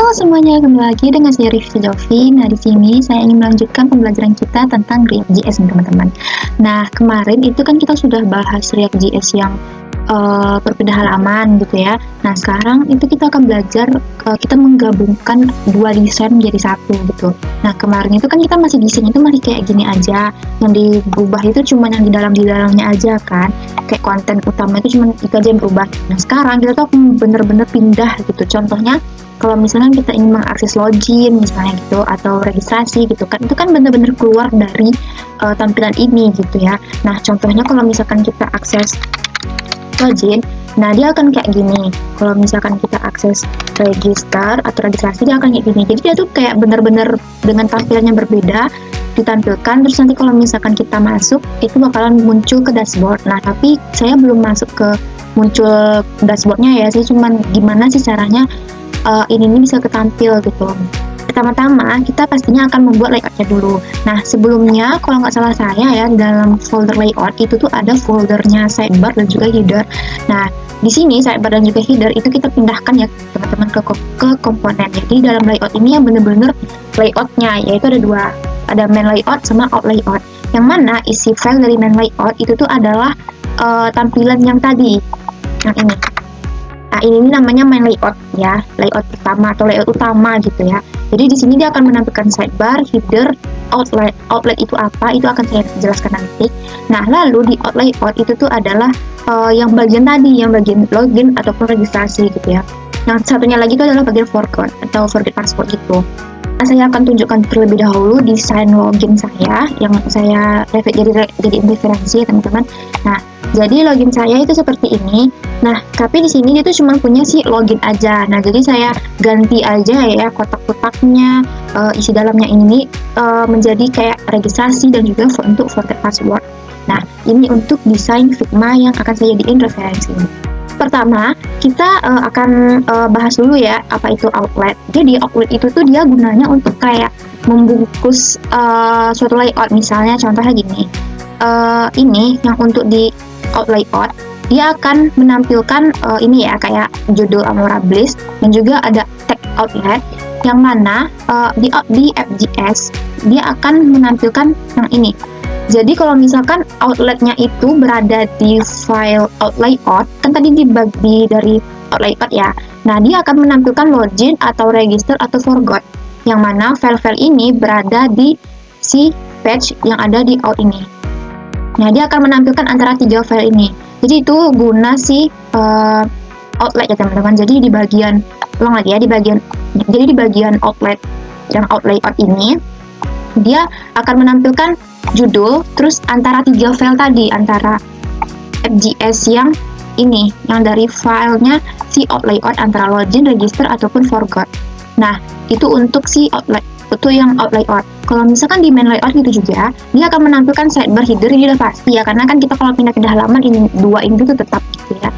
Halo semuanya, kembali lagi dengan saya Rifki Jovi. Nah, di sini saya ingin melanjutkan pembelajaran kita tentang React.js nih teman-teman. Nah, kemarin itu kan kita sudah bahas React.js yang berpindah halaman gitu ya. Nah, sekarang itu kita akan belajar kita menggabungkan dua desain menjadi satu gitu. Nah, kemarin itu kan kita masih desain itu masih kayak gini aja. Yang diubah itu cuma yang di dalamnya aja kan. Kayak konten utama itu cuma itu aja yang berubah. Nah, sekarang kita tuh bener-bener pindah gitu. Contohnya kalau misalnya kita ingin mengakses login misalnya gitu atau registrasi gitu kan, itu kan bener-bener keluar dari tampilan ini gitu ya. Nah, contohnya kalau misalkan kita akses login, nah dia akan kayak gini. Kalau misalkan kita akses register atau registrasi, dia akan kayak gini. Jadi dia tuh kayak bener-bener dengan tampilan yang berbeda ditampilkan. Terus nanti kalau misalkan kita masuk, itu bakalan muncul ke dashboard. Nah, tapi saya belum masuk ke muncul dashboardnya ya. Saya cuman gimana sih caranya ini bisa ketampil gitu. Pertama-tama kita pastinya akan membuat layoutnya dulu. Nah, sebelumnya kalau nggak salah saya ya, dalam folder layout itu tuh ada foldernya sidebar dan juga header. Nah, di sini sidebar dan juga header itu kita pindahkan ya teman-teman ke komponen. Jadi dalam layout ini yang bener-bener layoutnya yaitu ada dua, ada main layout sama out layout. Yang mana isi file dari main layout itu tuh adalah tampilan yang tadi, yang ini. Nah, ini namanya main layout ya, layout pertama atau layout utama gitu ya. Jadi di sini dia akan menampilkan sidebar, header, outlet itu apa, itu akan saya jelaskan nanti. Nah, lalu di out layout itu tuh adalah yang bagian tadi, yang bagian login ataupun registrasi gitu ya. Yang satunya lagi itu adalah bagian forgot atau forget password gitu. Nah, saya akan tunjukkan terlebih dahulu desain login saya yang saya jadi referensi ya teman-teman. Nah, jadi login saya itu seperti ini. Nah, tapi di sini dia tuh cuma punya si login aja. Nah, jadi saya ganti aja ya kotak-kotaknya, isi dalamnya ini menjadi kayak registrasi dan juga untuk forget password. Nah, ini untuk desain Figma yang akan saya jadiin referensi. Pertama, kita akan bahas dulu ya apa itu outlet. Jadi outlet itu tuh dia gunanya untuk kayak membungkus suatu layout. Misalnya contohnya gini, ini yang untuk di out layout, dia akan menampilkan ini ya kayak judul Amorablis dan juga ada tag outlet yang mana di React.js dia akan menampilkan yang ini. Jadi kalau misalkan outletnya itu berada di file out layout, kan tadi dibagi dari out layout ya. Nah, dia akan menampilkan login atau register atau forgot, yang mana file-file ini berada di si page yang ada di out ini. Nah, dia akan menampilkan antara tiga file ini. Jadi itu guna si outlet ya teman-teman. Jadi di bagian jadi di bagian outlet yang out layout ini, dia akan menampilkan judul terus antara tiga file tadi, antara React.js yang ini, yang dari filenya si out layout antara login, register ataupun forgot. Nah, itu untuk si outlet, itu yang out layout. Kalau misalkan di main layout gitu juga, dia akan menampilkan sidebar, header, ini udah pasti ya, karena kan kita kalau pindah-pindah halaman ini dua ini tuh tetap gitu ya.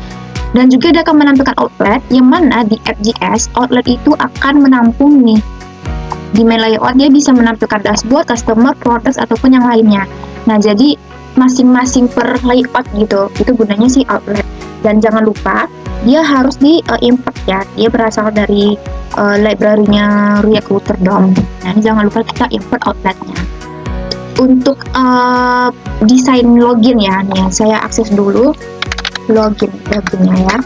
Dan juga dia akan menampilkan outlet, yang mana di React.js outlet itu akan menampung nih. Di main layout dia bisa menampilkan dashboard, customer, progress ataupun yang lainnya. Nah, jadi masing-masing per layout gitu, itu gunanya si outlet. Dan jangan lupa dia harus di import ya, dia berasal dari library-nya React Router DOM. Nah, jangan lupa kita import outletnya. Untuk desain login ya, nih saya akses dulu loginnya ya.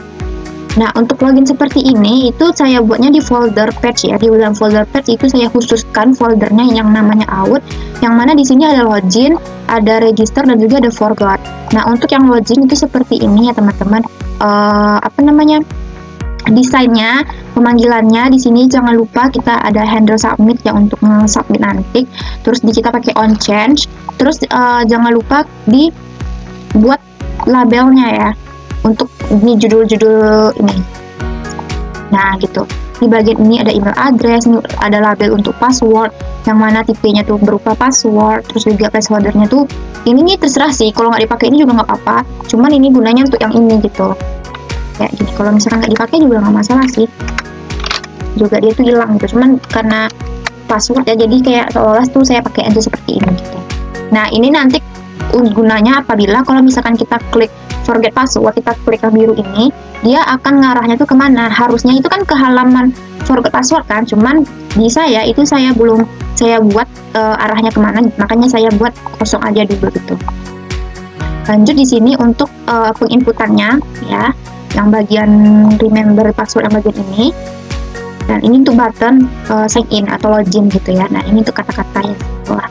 Nah, untuk login seperti ini itu saya buatnya di folder page ya. Di dalam folder page itu saya khususkan foldernya yang namanya out, yang mana di sini ada login, ada register dan juga ada forgot. Nah, untuk yang login itu seperti ini ya teman-teman. Desainnya, pemanggilannya di sini jangan lupa kita ada handle submit ya untuk submit nanti. Terus kita pakai on change. Terus jangan lupa dibuat labelnya ya. Untuk ini judul-judul ini. Nah, gitu. Di bagian ini ada email address, ini ada label untuk password, yang mana tipenya tuh berupa password, terus juga placeholdernya tuh ini terserah sih, kalau nggak dipakai ini juga nggak apa-apa. Cuman ini gunanya untuk yang ini gitu. Kayak gini. Kalau misalkan nggak dipakai juga nggak masalah sih. Juga dia tuh hilang gitu. Cuman karena password ya, jadi kayak seolah tuh saya pakai aja seperti ini gitu. Nah, ini nanti gunanya apabila kalau misalkan kita klik forget password, kita klik yang biru ini, dia akan ngarahnya tuh kemana? Harusnya itu kan ke halaman forget password kan, cuman di saya itu saya belum saya buat arahnya kemana, makanya saya buat kosong aja dulu gitu. Lanjut di sini untuk penginputannya ya, yang bagian remember password yang bagian ini, dan ini untuk button sign in atau login gitu ya. Nah ini untuk kata-kata yang setelah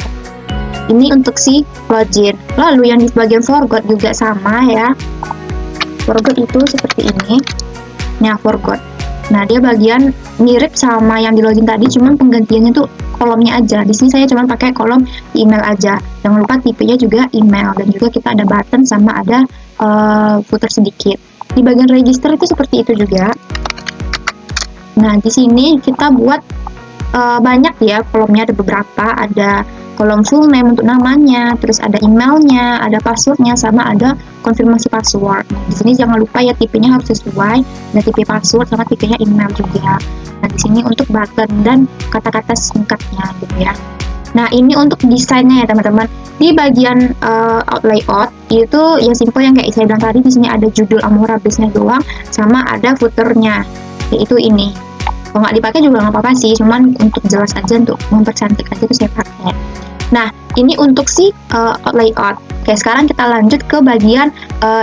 ini untuk si login. Lalu yang di bagian forgot juga sama ya. Forgot itu seperti ini. Nah, forgot. Nah, dia bagian mirip sama yang di login tadi, cuman penggantiannya tuh kolomnya aja. Di sini saya cuma pakai kolom email aja. Jangan lupa tipenya juga email, dan juga kita ada button sama ada footer sedikit. Di bagian register itu seperti itu juga. Nah, di sini kita buat banyak ya kolomnya, ada beberapa, ada kolom full name untuk namanya, terus ada emailnya, ada passwordnya, sama ada konfirmasi password. Di sini jangan lupa ya tipenya harus sesuai, ada tipe password sama tipenya email juga. Nah di sini untuk button dan kata-kata singkatnya gitu ya. Nah ini untuk desainnya ya teman-teman. Di bagian layout itu ya simple yang kayak saya bilang tadi, di sini ada judul Amora Base-nya doang, sama ada footernya, yaitu ini. Kalau nggak dipakai juga nggak apa-apa sih, cuman untuk jelas aja, untuk mempercantik aja tuh saya pakai. Nah, ini untuk si layout. Oke, sekarang kita lanjut ke bagian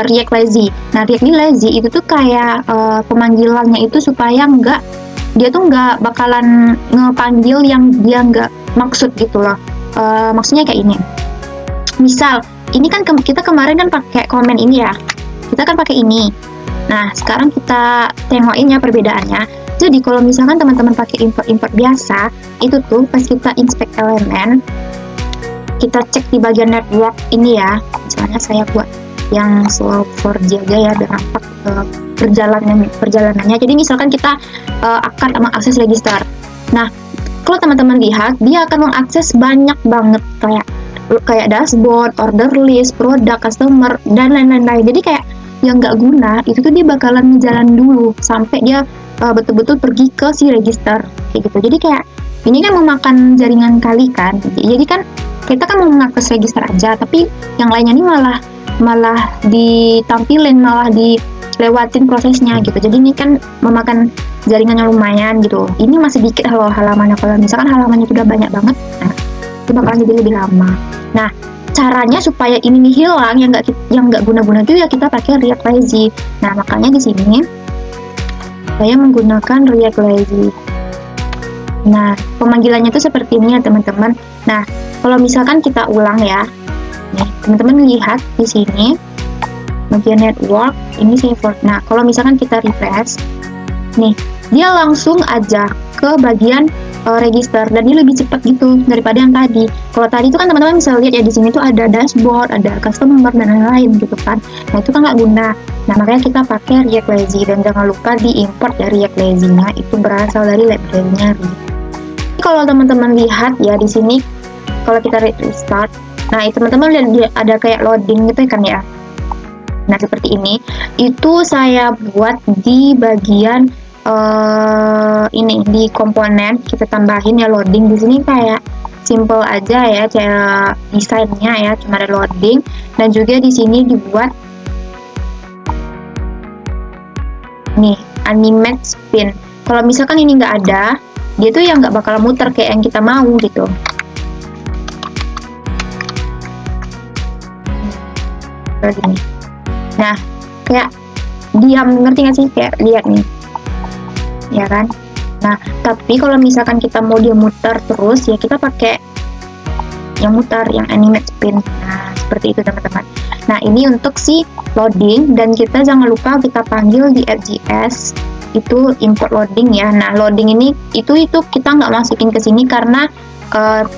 React Lazy. Nah, React Lazy itu tuh kayak pemanggilannya itu supaya dia tuh nggak bakalan ngepanggil yang dia nggak maksud gitu loh. Maksudnya kayak ini. Misal, ini kan kita kemarin kan pakai komen ini ya. Kita kan pakai ini. Nah, sekarang kita tengokin ya perbedaannya. Jadi kalau misalkan teman-teman pakai import biasa, itu tuh pas kita inspect elemen, kita cek di bagian network ini ya, misalnya saya buat yang slow 4G aja ya, biar nampak perjalanannya. Jadi misalkan kita akan mengakses register. Nah, kalau teman-teman lihat, dia akan mengakses banyak banget kayak dashboard, order list, produk, customer, dan lain-lain. Jadi kayak yang nggak guna itu tuh dia bakalan jalan dulu sampai dia betul-betul pergi ke si register kayak gitu. Jadi kayak ini kan memakan jaringan kali kan. Jadi kan kita kan mau mengakses register aja, tapi yang lainnya ini malah ditampilin, malah dilewatin prosesnya gitu. Jadi ini kan memakan jaringannya lumayan gitu. Ini masih dikit kalau halamannya. Kalau misalkan halamannya sudah banyak banget, nah itu bakalan jadi lebih lama. Nah, caranya supaya ini hilang yang nggak guna-guna itu ya kita pakai React Lazy. Nah, makanya di sini saya menggunakan React Lazy. Nah, pemanggilannya itu seperti ini ya teman-teman. Nah, kalau misalkan kita ulang ya, nih teman-teman lihat di sini bagian network ini saya forward. Nah, kalau misalkan kita refresh, nih dia langsung aja ke bagian register, dan ini lebih cepat gitu daripada yang tadi. Kalau tadi itu kan teman-teman bisa lihat ya, di sini tuh ada dashboard, ada customer dan lain-lain gitu kan. Nah itu kan nggak guna. Nah makanya kita pakai React Lazy, dan jangan lupa diimport dari React Lazy-nya, itu berasal dari library-nya React. Kalau teman-teman lihat ya di sini, kalau kita restart, nah itu teman-teman lihat ada kayak loading gitu kan ya. Nah seperti ini, itu saya buat di bagian ini di komponen, kita tambahin ya loading. Di sini kayak simple aja ya, cara desainnya ya, cuma ada loading, dan juga di sini dibuat nih animate spin. Kalau misalkan ini nggak ada, dia tuh yang nggak bakal muter kayak yang kita mau gitu. Gini. Nah kayak diam, ngerti nggak sih, kayak lihat nih ya kan. Nah tapi kalau misalkan kita mau dia muter terus ya, kita pakai yang muter, yang animate spin. Nah seperti itu teman-teman. Nah ini untuk si loading, dan kita jangan lupa kita panggil di app.js itu import loading ya. Nah loading ini itu kita nggak masukin ke sini karena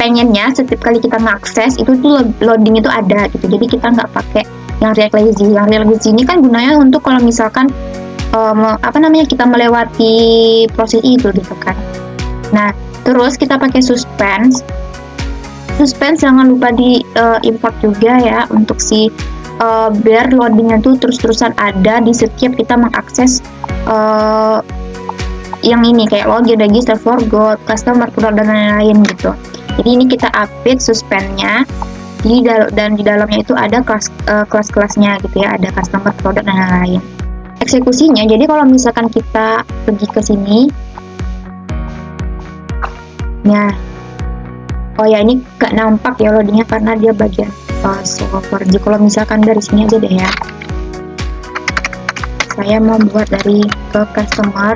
pengennya setiap kali kita ngakses itu tuh loading itu ada gitu. Jadi kita nggak pakai yang React Lazy. Yang React Lazy ini kan gunanya untuk kalau misalkan kita melewati proses itu gitu kan. Nah terus kita pakai suspense jangan lupa di import juga ya, untuk si biar loadingnya tuh terus-terusan ada di setiap kita mengakses yang ini kayak login, register, forgot, customer, produk, dan lain-lain gitu. Jadi ini kita update suspense-nya. dan di dalamnya itu ada kelas-kelasnya gitu ya, ada customer, produk, dan lain-lain. Eksekusinya, jadi kalau misalkan kita pergi ke sini, nah, oh ya ini gak nampak ya loadingnya karena dia bagian Solo 4G. Kalau misalkan dari sini aja deh ya, saya mau buat dari ke customer.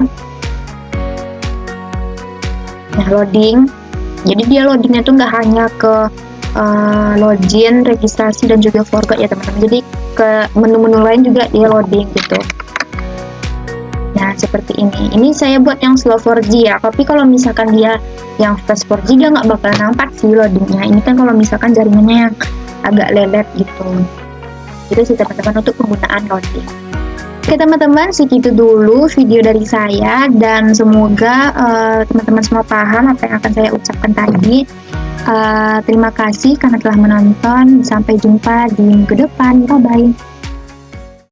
Nah, loading, jadi dia loadingnya tuh nggak hanya ke login, registrasi, dan juga forgot ya teman-teman, jadi ke menu-menu lain juga dia loading gitu. Nah, seperti ini saya buat yang slow 4G ya, tapi kalau misalkan dia yang fast 4G dia nggak bakal nampak sih loadingnya. Ini kan kalau misalkan jaringannya yang agak lelet gitu. Itu sih teman-teman untuk penggunaan loading. Oke teman-teman, segitu dulu video dari saya, dan semoga teman-teman semua paham apa yang akan saya ucapkan tadi. Terima kasih karena telah menonton. Sampai jumpa di minggu depan. Bye-bye.